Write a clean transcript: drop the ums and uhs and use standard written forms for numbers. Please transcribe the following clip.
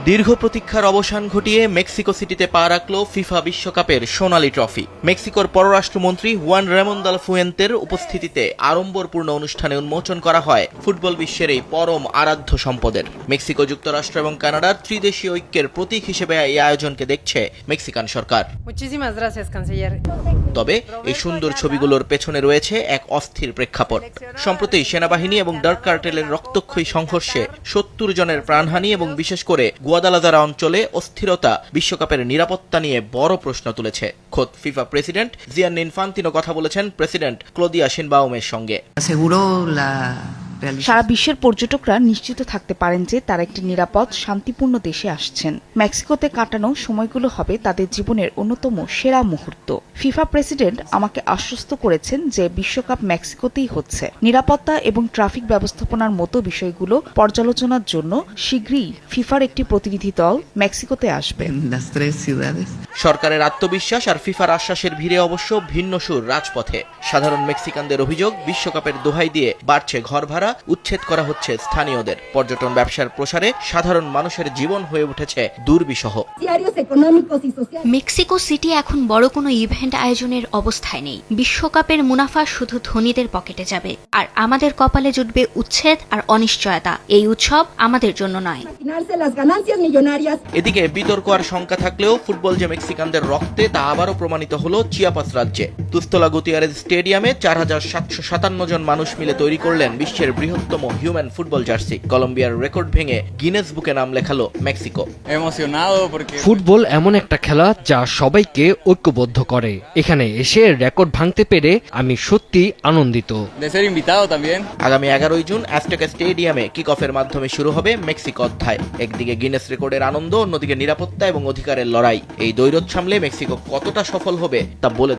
দীর্ঘ প্রতীক্ষার অবসান ঘটিয়ে মেক্সিকো সিটিতে পা রাখল ফিফা বিশ্বকাপের সোনালী ট্রফি। মেক্সিকোর পররাষ্ট্রমন্ত্রী হুয়ান রেমন দাল ফুয়েন্তের উপস্থিতিতে আড়ম্বরপূর্ণ অনুষ্ঠানে উন্মোচন করা হয় ফুটবল বিশ্বের এই পরম আরাধ্য সম্পদের। মেক্সিকো, যুক্তরাষ্ট্র এবং কানাডার ত্রিদেশীয় ঐক্যের প্রতীক হিসেবে এই আয়োজনকে দেখছে মেক্সিকান সরকার। তবে এই সুন্দর ছবিগুলোর পেছনে রয়েছে এক অস্থির প্রেক্ষাপট। সম্প্রতি সেনাবাহিনী এবং ডার্ক কার্টেলের রক্তক্ষয়ী সংঘর্ষে ৭০ জনের প্রাণহানি এবং বিশেষ করে গুয়াদালাজারা অঞ্চলে অস্থিরতা বিশ্বকাপের নিরাপত্তা নিয়ে বড় প্রশ্ন তুলেছে। খোদ ফিফা প্রেসিডেন্ট জিয়ান্নি ইনফান্তিনো কথা বলেছেন প্রেসিডেন্ট ক্লোদিয়া শিনবাউমের সঙ্গে। সারা বিশ্বের পর্যটকরা নিশ্চিত থাকতে পারেন যে তারা একটি নিরাপদ, শান্তিপূর্ণ দেশে আসছেন। মেক্সিকোতে কাটানো সময়গুলো হবে তাদের জীবনের অন্যতম সেরা মুহূর্ত। ফিফা প্রেসিডেন্ট আমাকে আশ্বস্ত করেছেন যে বিশ্বকাপ মেক্সিকোতেই হচ্ছে। নিরাপত্তা এবং ট্রাফিক ব্যবস্থাপনার মতো বিষয়গুলো পর্যালোচনার জন্য শীঘ্রই ফিফার একটি প্রতিনিধি দল মেক্সিকোতে আসবে। সরকারের আত্মবিশ্বাস আর ফিফার আশ্বাসের ভিড়ে অবশ্য ভিন্ন সুর রাজপথে। সাধারণ মেক্সিকানদের অভিযোগ, বিশ্বকাপের দোহাই দিয়ে বাড়ছে ঘর ভাড়া, উচ্ছেদ করা হচ্ছে স্থানীয়দের। পর্যটন ব্যবসার প্রসারে সাধারণ মানুষের জীবন হয়ে উঠেছে দুর্বিষহ। মেক্সিকো সিটি এখন বড় কোনো ইভেন্ট আয়োজনের অবস্থায় নেই। বিশ্বকাপের মুনাফা শুধু ধনীদের পকেটে যাবে, আর আমাদের কপালে জুটবে উচ্ছেদ আর অনিশ্চয়তা। এই উৎসব আমাদের জন্য নয়। এদিকে বিতর্ক আর শঙ্কা থাকলেও ফুটবল যে মেক্সিকানদের রক্তে তা আবারও প্রমাণিত হলো চিয়াপাস রাজ্যে। তুস্তলা গুতিয়ারেজ স্টেডিয়ামে ৪,৭৫৭ জন মানুষ মিলে তৈরি করলেন বিশ্বের বৃহত্তম হিউম্যান ফুটবল জার্সি। কলম্বিয়ার রেকর্ড ভেঙে গিনেস বুকে নাম লেখালো মেক্সিকো। ফুটবল এমন একটা খেলা যা সবাইকে ঐক্যবদ্ধ করে। এখানে এসে রেকর্ড ভাঙতে পেরে আমি সত্যি আনন্দিত। আগামী ১১ জুন অ্যাজটেকা স্টেডিয়ামে কিক অফের মাধ্যমে শুরু হবে মেক্সিকো অধ্যায়। একদিকে গিনেস রেকর্ডের আনন্দ, অন্যদিকে নিরাপত্তা এবং অধিকারের লড়াই। এই দ্বৈরথ সামলে মেক্সিকো কতটা সফল হবে তা বলে